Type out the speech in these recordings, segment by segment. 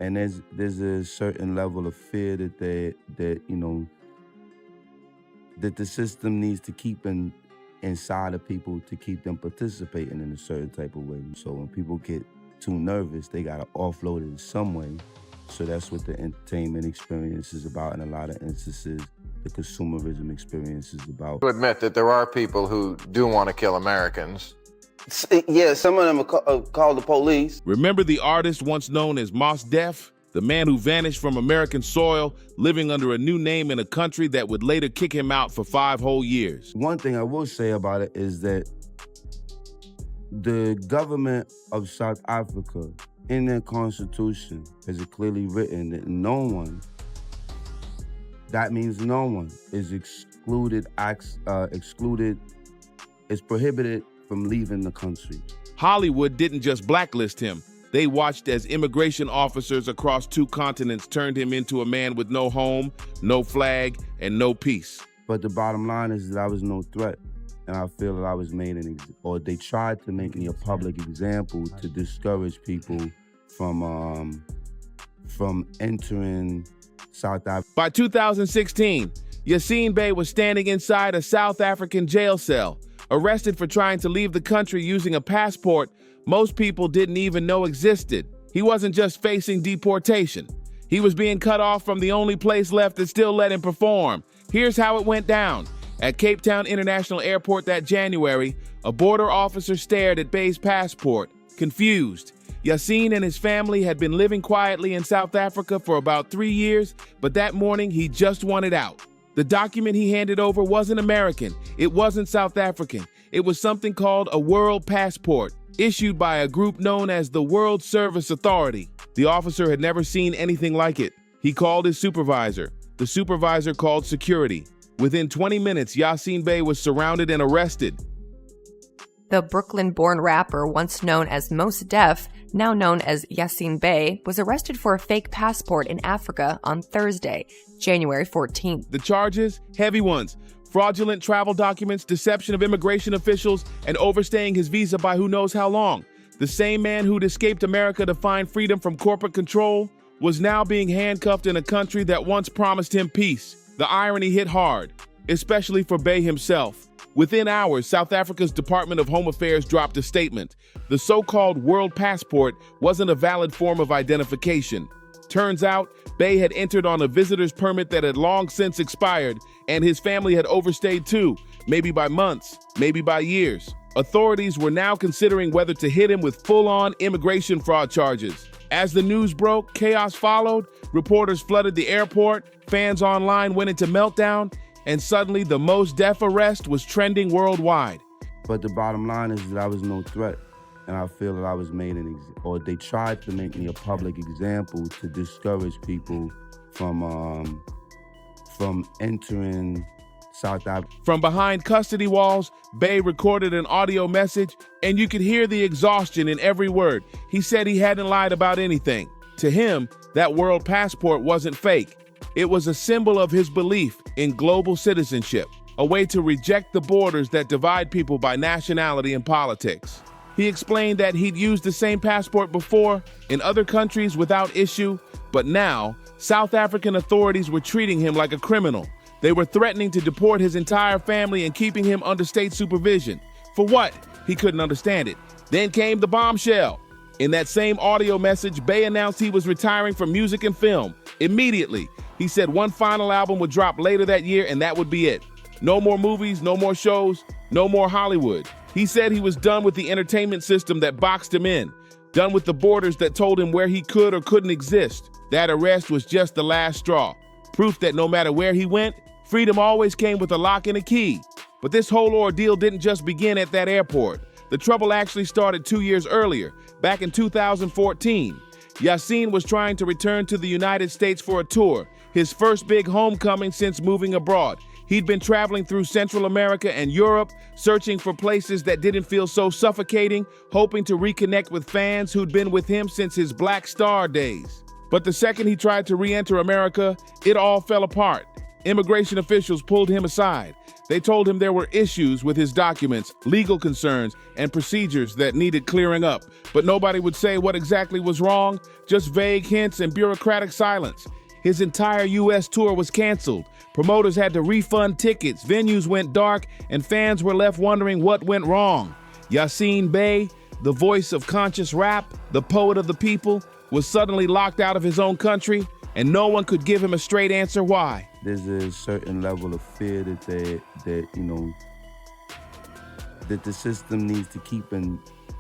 And there's a certain level of fear that that the system needs to keep inside of people to keep them participating in a certain type of way. So when people get too nervous, they gotta offload it in some way. So that's what the entertainment experience is about in a lot of instances. The consumerism experience is about. To admit that there are people who do want to kill Americans. Yeah, some of them call the police. Remember the artist once known as Mos Def? The man who vanished from American soil, living under a new name in a country that would later kick him out for 5 whole years. One thing I will say about it is that the government of South Africa, in their constitution, has it clearly written that no one, that means no one, is excluded, is prohibited from leaving the country. Hollywood didn't just blacklist him. They watched as immigration officers across 2 continents turned him into a man with no home, no flag, and no peace. But the bottom line is that I was no threat. And I feel that I was made or they tried to make me a public example to discourage people from entering South Africa. By 2016, Yasiin Bey was standing inside a South African jail cell, arrested for trying to leave the country using a passport most people didn't even know existed. He wasn't just facing deportation. He was being cut off from the only place left that still let him perform. Here's how it went down. At Cape Town International Airport that January, a border officer stared at Bey's passport, confused. Yasiin and his family had been living quietly in South Africa for about 3 years, but that morning he just wanted out. The document he handed over wasn't American. It wasn't South African. It was something called a world passport, issued by a group known as the World Service Authority. The officer had never seen anything like it. He called his supervisor. The supervisor called security. Within 20 minutes, Yasiin Bey was surrounded and arrested. The Brooklyn-born rapper, once known as Mos Def, now known as Yasiin Bey, was arrested for a fake passport in Africa on Thursday, January 14th. The charges? Heavy ones. Fraudulent travel documents, deception of immigration officials, and overstaying his visa by who knows how long. The same man who'd escaped America to find freedom from corporate control was now being handcuffed in a country that once promised him peace. The irony hit hard, especially for Bey himself. Within hours, South Africa's Department of Home Affairs dropped a statement. The so-called world passport wasn't a valid form of identification. Turns out, Bey had entered on a visitor's permit that had long since expired, and his family had overstayed too, maybe by months, maybe by years. Authorities were now considering whether to hit him with full-on immigration fraud charges. As the news broke, chaos followed. Reporters flooded the airport, fans online went into meltdown, and suddenly the Mos Def arrest was trending worldwide. But the bottom line is that I was no threat. And I feel that I was made or they tried to make me a public example to discourage people from entering South Africa. From behind custody walls, Bey recorded an audio message, and you could hear the exhaustion in every word. He said he hadn't lied about anything. To him, that world passport wasn't fake. It was a symbol of his belief in global citizenship, a way to reject the borders that divide people by nationality and politics. He explained that he'd used the same passport before in other countries without issue, but now South African authorities were treating him like a criminal. They were threatening to deport his entire family and keeping him under state supervision. For what? He couldn't understand it. Then came the bombshell. In that same audio message, Bey announced he was retiring from music and film. Immediately, he said one final album would drop later that year and that would be it. No more movies, no more shows, no more Hollywood. He said he was done with the entertainment system that boxed him in, done with the borders that told him where he could or couldn't exist. That arrest was just the last straw. Proof that no matter where he went, freedom always came with a lock and a key. But this whole ordeal didn't just begin at that airport. The trouble actually started 2 years earlier, back in 2014. Yasiin was trying to return to the United States for a tour, his first big homecoming since moving abroad. He'd been traveling through Central America and Europe, searching for places that didn't feel so suffocating, hoping to reconnect with fans who'd been with him since his Black Star days. But the second he tried to re-enter America, it all fell apart. Immigration officials pulled him aside. They told him there were issues with his documents, legal concerns, and procedures that needed clearing up. But nobody would say what exactly was wrong, just vague hints and bureaucratic silence. His entire U.S. tour was canceled. Promoters had to refund tickets, venues went dark, and fans were left wondering what went wrong. Yasiin Bey, the voice of conscious rap, the poet of the people, was suddenly locked out of his own country, and no one could give him a straight answer why. There's a certain level of fear that that the system needs to keep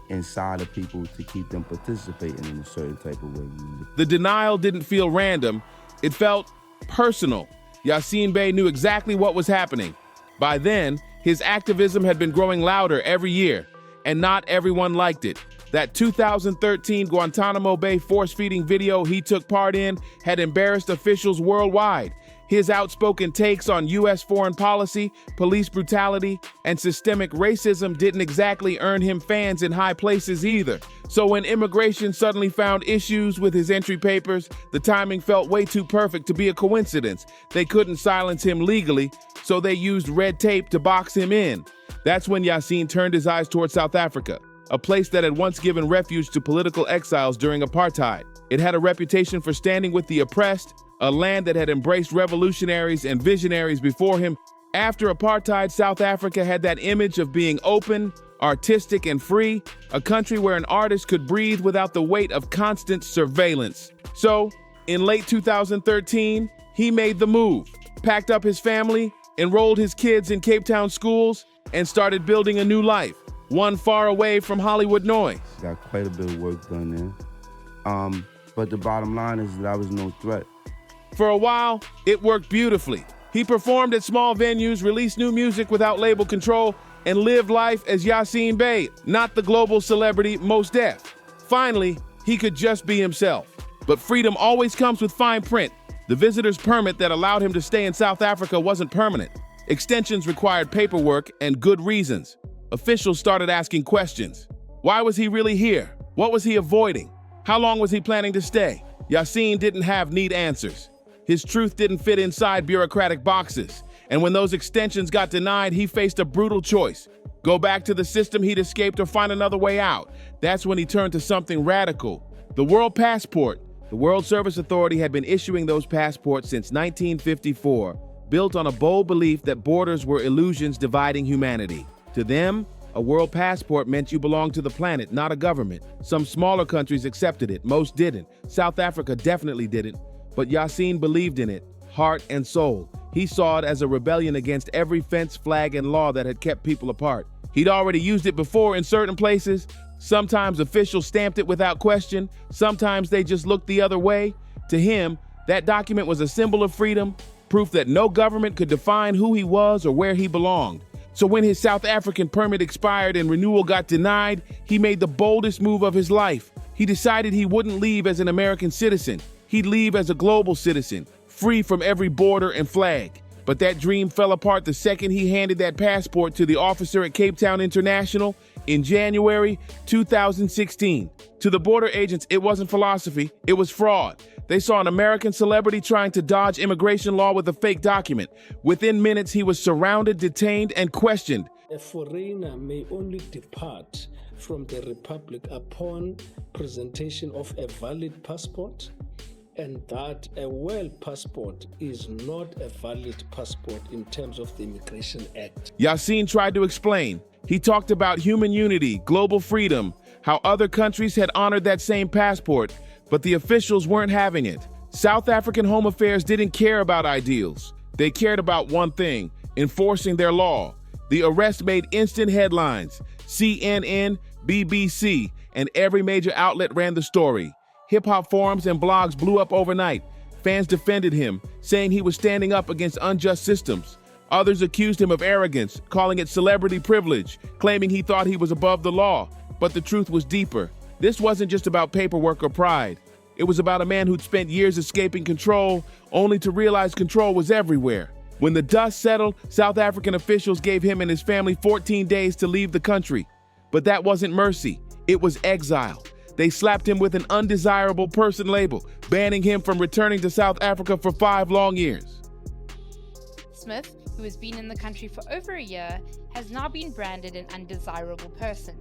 inside of people to keep them participating in a certain type of way. The denial didn't feel random, it felt personal. Yasiin Bey knew exactly what was happening. By then, his activism had been growing louder every year, and not everyone liked it. That 2013 Guantanamo Bay force-feeding video he took part in had embarrassed officials worldwide. His outspoken takes on U.S. foreign policy, police brutality, and systemic racism didn't exactly earn him fans in high places either. So when immigration suddenly found issues with his entry papers, the timing felt way too perfect to be a coincidence. They couldn't silence him legally, so they used red tape to box him in. That's when Yasiin turned his eyes toward South Africa, a place that had once given refuge to political exiles during apartheid. It had a reputation for standing with the oppressed, a land that had embraced revolutionaries and visionaries before him. After apartheid, South Africa had that image of being open, artistic, and free, a country where an artist could breathe without the weight of constant surveillance. So, in late 2013, he made the move, packed up his family, enrolled his kids in Cape Town schools, and started building a new life, one far away from Hollywood noise. Got quite a bit of work done there. But the bottom line is that I was no threat. For a while, it worked beautifully. He performed at small venues, released new music without label control, and lived life as Yasiin Bey, not the global celebrity Mos Def. Finally, he could just be himself. But freedom always comes with fine print. The visitor's permit that allowed him to stay in South Africa wasn't permanent. Extensions required paperwork and good reasons. Officials started asking questions. Why was he really here? What was he avoiding? How long was he planning to stay? Yasiin didn't have neat answers. His truth didn't fit inside bureaucratic boxes. And when those extensions got denied, he faced a brutal choice. Go back to the system he'd escaped or find another way out. That's when he turned to something radical. The World Passport. The World Service Authority had been issuing those passports since 1954, built on a bold belief that borders were illusions dividing humanity. To them, a world passport meant you belonged to the planet, not a government. Some smaller countries accepted it, most didn't. South Africa definitely didn't. But Yasiin believed in it, heart and soul. He saw it as a rebellion against every fence, flag, and law that had kept people apart. He'd already used it before in certain places. Sometimes officials stamped it without question. Sometimes they just looked the other way. To him, that document was a symbol of freedom, proof that no government could define who he was or where he belonged. So when his South African permit expired and renewal got denied, he made the boldest move of his life. He decided he wouldn't leave as an American citizen. He'd leave as a global citizen, free from every border and flag. But that dream fell apart the second he handed that passport to the officer at Cape Town International in January 2016. To the border agents, it wasn't philosophy, it was fraud. They saw an American celebrity trying to dodge immigration law with a fake document. Within minutes, he was surrounded, detained, and questioned. A foreigner may only depart from the Republic upon presentation of a valid passport, and that a world passport is not a valid passport in terms of the Immigration Act. Yasiin tried to explain. He talked about human unity, global freedom, how other countries had honored that same passport, but the officials weren't having it. South African Home Affairs didn't care about ideals. They cared about one thing, enforcing their law. The arrest made instant headlines. CNN, BBC, and every major outlet ran the story. Hip-hop forums and blogs blew up overnight. Fans defended him, saying he was standing up against unjust systems. Others accused him of arrogance, calling it celebrity privilege, claiming he thought he was above the law. But the truth was deeper. This wasn't just about paperwork or pride. It was about a man who'd spent years escaping control, only to realize control was everywhere. When the dust settled, South African officials gave him and his family 14 days to leave the country. But that wasn't mercy. It was exile. They slapped him with an undesirable person label, banning him from returning to South Africa for 5 long years. Smith, who has been in the country for over a year, has now been branded an undesirable person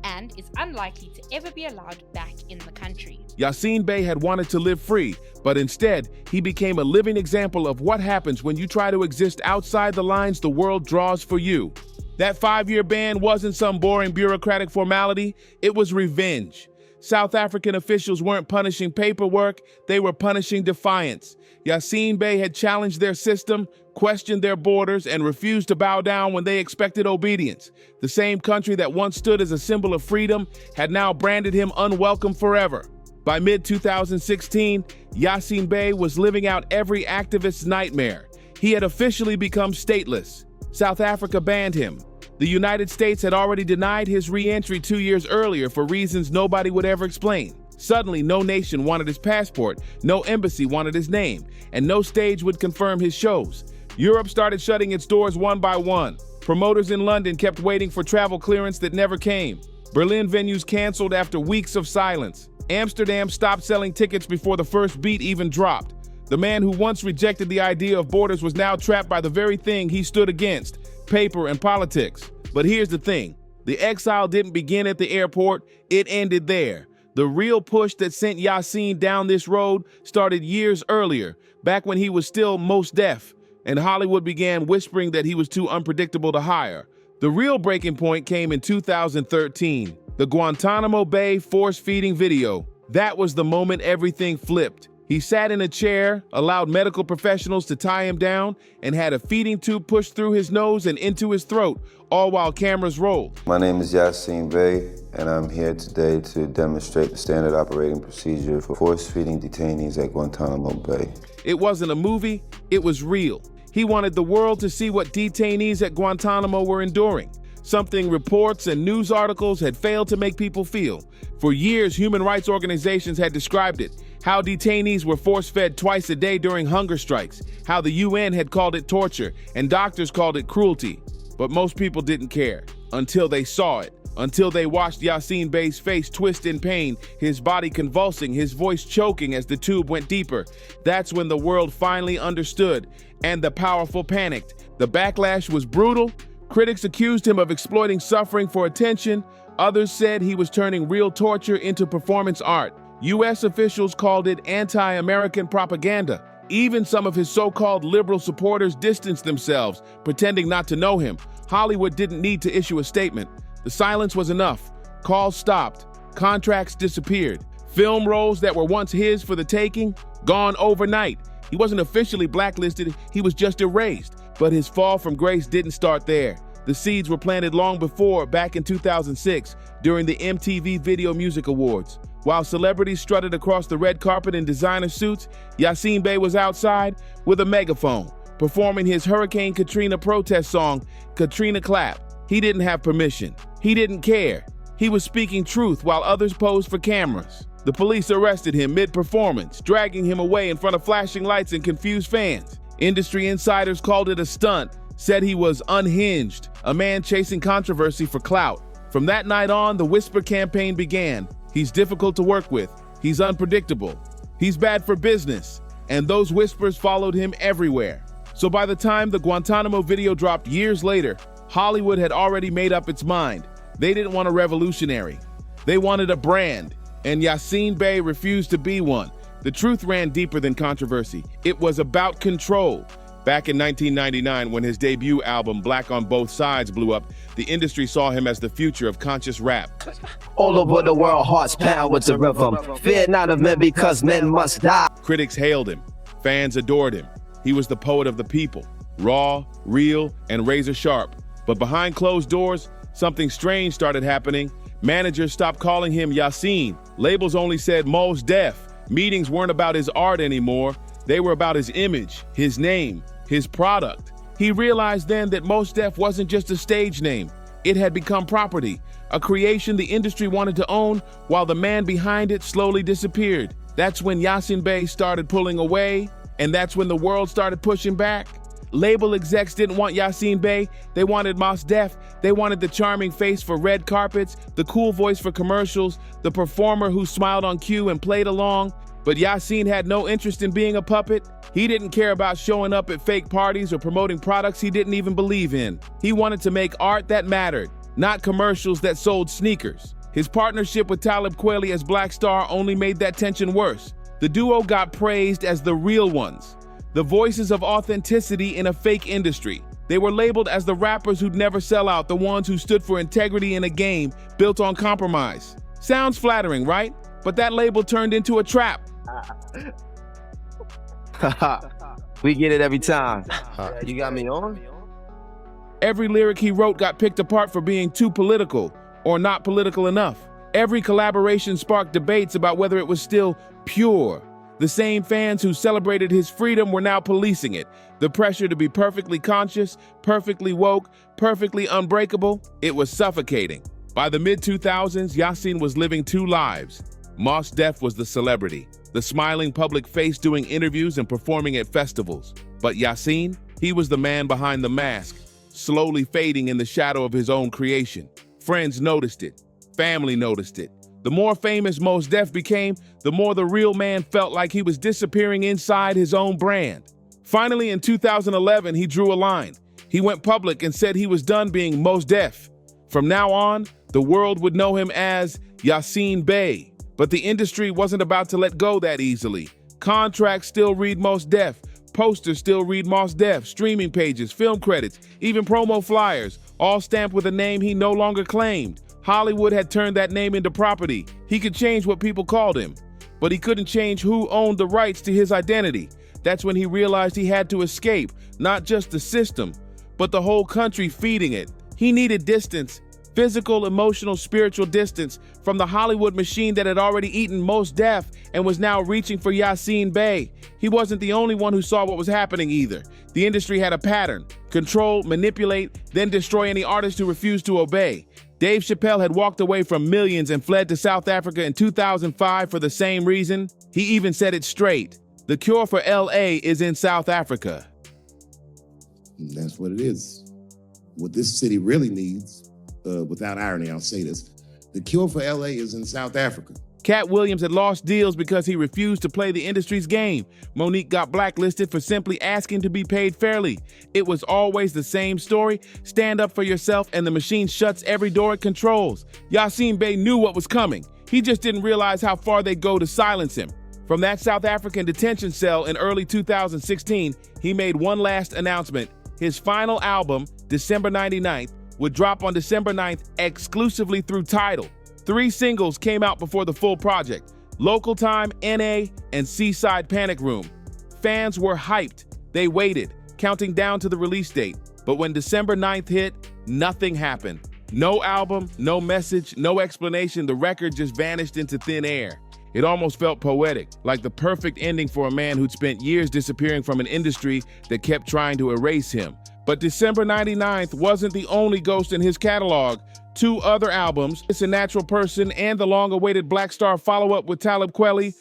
and is unlikely to ever be allowed back in the country. Yasiin Bey had wanted to live free, but instead, he became a living example of what happens when you try to exist outside the lines the world draws for you. That 5-year ban wasn't some boring bureaucratic formality, it was revenge. South African officials weren't punishing paperwork, they were punishing defiance. Yasiin Bey had challenged their system, questioned their borders, and refused to bow down when they expected obedience. The same country that once stood as a symbol of freedom had now branded him unwelcome forever. By mid-2016, Yasiin Bey was living out every activist's nightmare. He had officially become stateless. South Africa banned him. The United States had already denied his re-entry 2 years earlier for reasons nobody would ever explain. Suddenly, no nation wanted his passport, no embassy wanted his name, and no stage would confirm his shows. Europe started shutting its doors one by one. Promoters in London kept waiting for travel clearance that never came. Berlin venues canceled after weeks of silence. Amsterdam stopped selling tickets before the first beat even dropped. The man who once rejected the idea of borders was now trapped by the very thing he stood against, paper and politics. But here's the thing. The exile didn't begin at the airport, it ended there. The real push that sent Yasiin down this road started years earlier, back when he was still Mos Def, and Hollywood began whispering that he was too unpredictable to hire. The real breaking point came in 2013, the Guantanamo Bay force-feeding video. That was the moment everything flipped. He sat in a chair, allowed medical professionals to tie him down, and had a feeding tube pushed through his nose and into his throat, all while cameras rolled. My name is Yasiin Bey, and I'm here today to demonstrate the standard operating procedure for force-feeding detainees at Guantanamo Bay. It wasn't a movie, it was real. He wanted the world to see what detainees at Guantanamo were enduring, something reports and news articles had failed to make people feel. For years, human rights organizations had described it, how detainees were force-fed twice a day during hunger strikes, how the UN had called it torture, and doctors called it cruelty. But most people didn't care, until they saw it, until they watched Yasiin Bey's face twist in pain, his body convulsing, his voice choking as the tube went deeper. That's when the world finally understood, and the powerful panicked. The backlash was brutal. Critics accused him of exploiting suffering for attention. Others said he was turning real torture into performance art. U.S. officials called it anti-American propaganda. Even some of his so-called liberal supporters distanced themselves, pretending not to know him. Hollywood didn't need to issue a statement. The silence was enough. Calls stopped. Contracts disappeared. Film roles that were once his for the taking, gone overnight. He wasn't officially blacklisted, he was just erased. But his fall from grace didn't start there. The seeds were planted long before, back in 2006, during the MTV Video Music Awards. While celebrities strutted across the red carpet in designer suits, Yasiin Bey was outside with a megaphone, performing his Hurricane Katrina protest song, Katrina Clap. He didn't have permission. He didn't care. He was speaking truth while others posed for cameras. The police arrested him mid-performance, dragging him away in front of flashing lights and confused fans. Industry insiders called it a stunt, said he was unhinged, a man chasing controversy for clout. From that night on, the Whisper campaign began. He's difficult to work with. He's unpredictable. He's bad for business. And those whispers followed him everywhere. So by the time the Guantanamo video dropped years later, Hollywood had already made up its mind. They didn't want a revolutionary. They wanted a brand. And Yasiin Bey refused to be one. The truth ran deeper than controversy. It was about control. Back in 1999, when his debut album, Black on Both Sides, blew up, the industry saw him as the future of conscious rap. All over the world, hearts pound with the rhythm. Fear not of men because men must die. Critics hailed him. Fans adored him. He was the poet of the people, raw, real, and razor sharp. But behind closed doors, something strange started happening. Managers stopped calling him Yasiin. Labels only said Mos Def. Meetings weren't about his art anymore. They were about his image, his name, his product. He realized then that Mos Def wasn't just a stage name. It had become property, a creation the industry wanted to own while the man behind it slowly disappeared. That's when Yasiin Bey started pulling away, and that's when the world started pushing back. Label execs didn't want Yasiin Bey, they wanted Mos Def. They wanted the charming face for red carpets, the cool voice for commercials, the performer who smiled on cue and played along. But Yasiin had no interest in being a puppet. He didn't care about showing up at fake parties or promoting products he didn't even believe in. He wanted to make art that mattered, not commercials that sold sneakers. His partnership with Talib Kweli as Black Star only made that tension worse. The duo got praised as the real ones, the voices of authenticity in a fake industry. They were labeled as the rappers who'd never sell out, the ones who stood for integrity in a game built on compromise. Sounds flattering, right? But that label turned into a trap. We get it every time. You got me on? Every lyric he wrote got picked apart for being too political or not political enough. Every collaboration sparked debates about whether it was still pure. The same fans who celebrated his freedom were now policing it. The pressure to be perfectly conscious, perfectly woke, perfectly unbreakable, it was suffocating. By the mid-2000s, Yasiin was living two lives. Mos Def was the celebrity, the smiling public face doing interviews and performing at festivals. But Yasiin, he was the man behind the mask, slowly fading in the shadow of his own creation. Friends noticed it. Family noticed it. The more famous Mos Def became, the more the real man felt like he was disappearing inside his own brand. Finally, in 2011, he drew a line. He went public and said he was done being Mos Def. From now on, the world would know him as Yasiin Bey. But the industry wasn't about to let go that easily. Contracts still read Mos Def. Posters still read Mos Def. Streaming pages, film credits, even promo flyers, all stamped with a name he no longer claimed. Hollywood had turned that name into property. He could change what people called him, but he couldn't change who owned the rights to his identity. That's when he realized he had to escape, not just the system, but the whole country feeding it. He needed distance, physical, emotional, spiritual distance from the Hollywood machine that had already eaten Mos Def and was now reaching for Yasiin Bey. He wasn't the only one who saw what was happening either. The industry had a pattern: control, manipulate, then destroy any artist who refused to obey. Dave Chappelle had walked away from millions and fled to South Africa in 2005 for the same reason. He even said it straight. The cure for LA is in South Africa. And that's what it is. What this city really needs, without irony, I'll say this, the cure for LA is in South Africa. Cat Williams had lost deals because he refused to play the industry's game. Monique got blacklisted for simply asking to be paid fairly. It was always the same story. Stand up for yourself and the machine shuts every door it controls. Yasiin Bey knew what was coming. He just didn't realize how far they'd go to silence him. From that South African detention cell in early 2016, he made one last announcement. His final album, December 99th, would drop on December 9th exclusively through Tidal. 3 singles came out before the full project: Local Time, NA, and Seaside Panic Room. Fans were hyped. They waited, counting down to the release date. But when December 9th hit, nothing happened. No album, no message, no explanation. The record just vanished into thin air. It almost felt poetic, like the perfect ending for a man who'd spent years disappearing from an industry that kept trying to erase him. But December 99th wasn't the only ghost in his catalog. 2 other albums, It's a Natural Person and the long-awaited Black Star follow-up with Talib Kweli,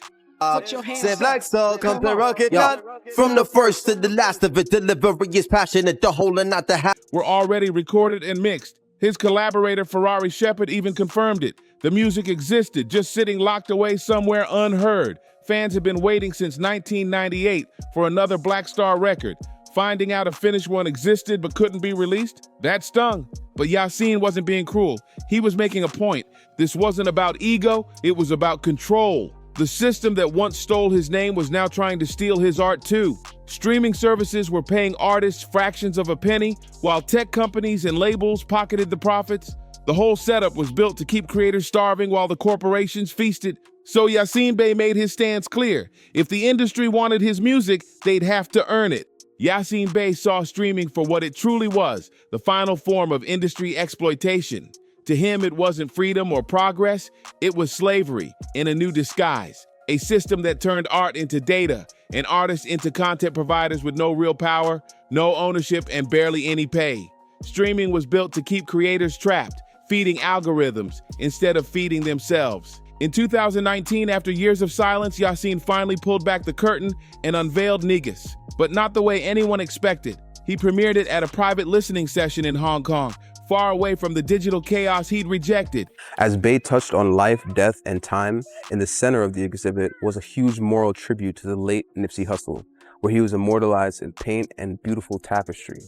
Say Black Star, come to rocket gun. From the first to the last of it, delivery is passionate, the whole and not the half. were already recorded and mixed. His collaborator Ferrari Shepard even confirmed it. The music existed, just sitting locked away somewhere unheard. Fans had been waiting since 1998 for another Black Star record. Finding out a finished one existed but couldn't be released, that stung. But Yasiin wasn't being cruel. He was making a point. This wasn't about ego, it was about control. The system that once stole his name was now trying to steal his art too. Streaming services were paying artists fractions of a penny, while tech companies and labels pocketed the profits. The whole setup was built to keep creators starving while the corporations feasted. So Yasiin Bey made his stance clear. If the industry wanted his music, they'd have to earn it. Yasiin Bey saw streaming for what it truly was, the final form of industry exploitation. To him, it wasn't freedom or progress, it was slavery in a new disguise. A system that turned art into data and artists into content providers with no real power, no ownership, and barely any pay. Streaming was built to keep creators trapped, feeding algorithms instead of feeding themselves. In 2019, after years of silence, Yasiin finally pulled back the curtain and unveiled Niggas, but not the way anyone expected. He premiered it at a private listening session in Hong Kong, far away from the digital chaos he'd rejected. As Bey touched on life, death, and time, in the center of the exhibit was a huge moral tribute to the late Nipsey Hussle, where he was immortalized in paint and beautiful tapestry.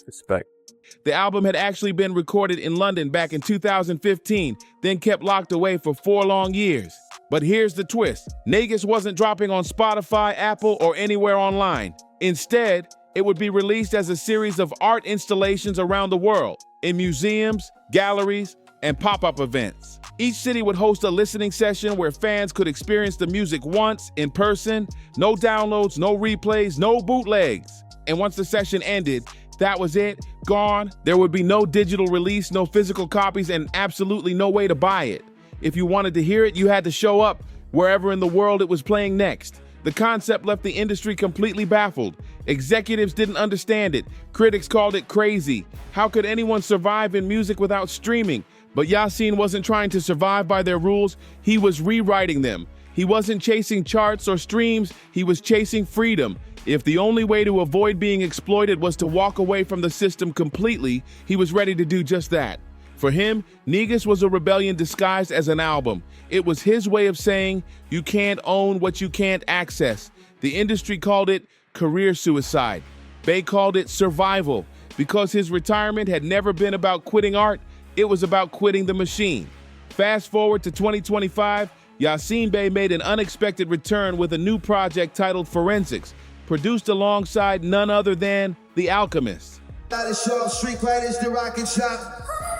Respect. The album had actually been recorded in London back in 2015, then kept locked away for 4 long years. But here's the twist. Niggas wasn't dropping on Spotify, Apple, or anywhere online. Instead, it would be released as a series of art installations around the world, in museums, galleries, and pop-up events. Each city would host a listening session where fans could experience the music once, in person, no downloads, no replays, no bootlegs. And once the session ended, that was it, gone. There would be no digital release, no physical copies, and absolutely no way to buy it. If you wanted to hear it, you had to show up wherever in the world it was playing next. The concept left the industry completely baffled. Executives didn't understand it. Critics called it crazy. How could anyone survive in music without streaming? But Yasiin wasn't trying to survive by their rules. He was rewriting them. He wasn't chasing charts or streams. He was chasing freedom. If the only way to avoid being exploited was to walk away from the system completely, he was ready to do just that. For him, Negus was a rebellion disguised as an album. It was his way of saying, you can't own what you can't access. The industry called it career suicide. Bey called it survival. Because his retirement had never been about quitting art, it was about quitting the machine. Fast forward to 2025, Yasiin Bey made an unexpected return with a new project titled Forensics, produced alongside none other than The Alchemist.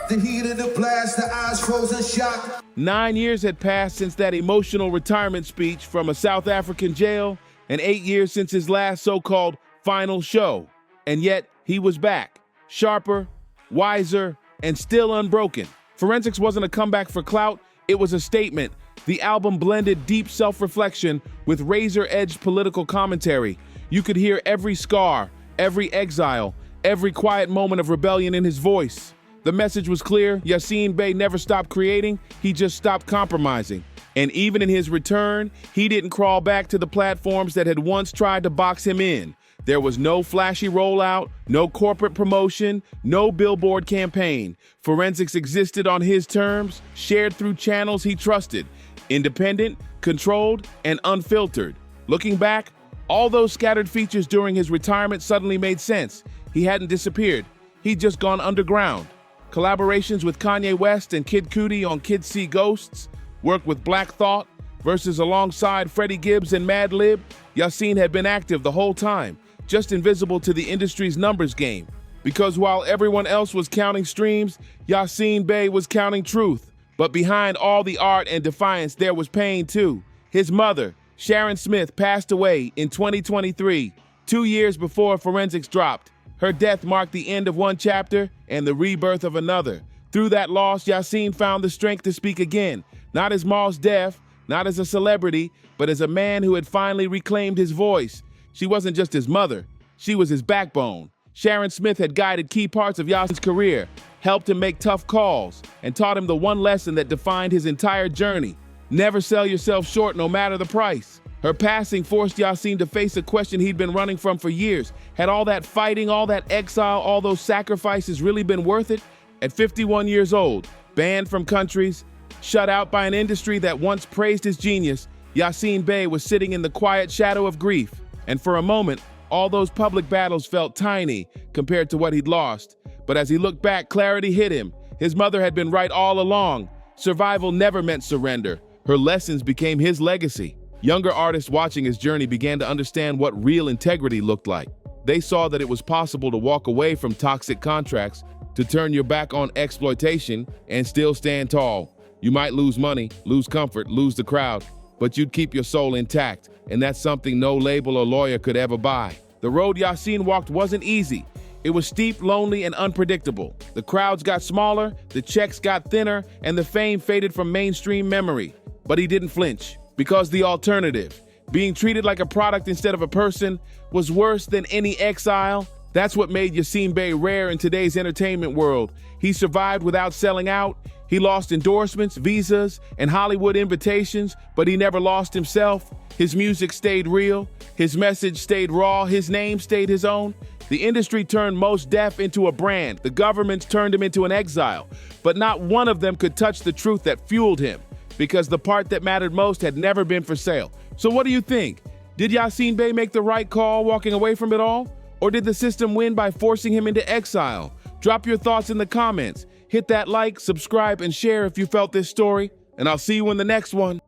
The heat of the blast, the eyes frozen shock. 9 years had passed since that emotional retirement speech from a South African jail, and 8 years since his last so-called final show. And yet, he was back, sharper, wiser, and still unbroken. Forensics wasn't a comeback for clout, it was a statement. The album blended deep self-reflection with razor-edged political commentary. You could hear every scar, every exile, every quiet moment of rebellion in his voice. The message was clear. Yasiin Bey never stopped creating, he just stopped compromising. And even in his return, he didn't crawl back to the platforms that had once tried to box him in. There was no flashy rollout, no corporate promotion, no billboard campaign. Forensics existed on his terms, shared through channels he trusted, independent, controlled, and unfiltered. Looking back, all those scattered features during his retirement suddenly made sense. He hadn't disappeared. He'd just gone underground. Collaborations with Kanye West and Kid Cudi on Kids See Ghosts, worked with Black Thought, versus alongside Freddie Gibbs and Madlib. Yasiin had been active the whole time, just invisible to the industry's numbers game. Because while everyone else was counting streams, Yasiin Bey was counting truth. But behind all the art and defiance, there was pain too. His mother, Sharon Smith, passed away in 2023, 2 years before Forensics dropped. Her death marked the end of one chapter and the rebirth of another. Through that loss, Yasiin found the strength to speak again, not as Mos Def, not as a celebrity, but as a man who had finally reclaimed his voice. She wasn't just his mother, she was his backbone. Sharon Smith had guided key parts of Yasiin's career, helped him make tough calls, and taught him the one lesson that defined his entire journey: never sell yourself short no matter the price. Her passing forced Yasiin to face a question he'd been running from for years. Had all that fighting, all that exile, all those sacrifices really been worth it? At 51 years old, banned from countries, shut out by an industry that once praised his genius, Yasiin Bey was sitting in the quiet shadow of grief. And for a moment, all those public battles felt tiny compared to what he'd lost. But as he looked back, clarity hit him. His mother had been right all along. Survival never meant surrender. Her lessons became his legacy. Younger artists watching his journey began to understand what real integrity looked like. They saw that it was possible to walk away from toxic contracts, to turn your back on exploitation, and still stand tall. You might lose money, lose comfort, lose the crowd, but you'd keep your soul intact, and that's something no label or lawyer could ever buy. The road Yasiin walked wasn't easy. It was steep, lonely, and unpredictable. The crowds got smaller, the checks got thinner, and the fame faded from mainstream memory. But he didn't flinch. Because the alternative, being treated like a product instead of a person, was worse than any exile. That's what made Yasiin Bey rare in today's entertainment world. He survived without selling out. He lost endorsements, visas, and Hollywood invitations, but he never lost himself. His music stayed real. His message stayed raw. His name stayed his own. The industry turned Mos Def into a brand. The governments turned him into an exile. But not one of them could touch the truth that fueled him, because the part that mattered most had never been for sale. So what do you think? Did Yasiin Bey make the right call walking away from it all? Or did the system win by forcing him into exile? Drop your thoughts in the comments. Hit that like, subscribe, and share if you felt this story. And I'll see you in the next one.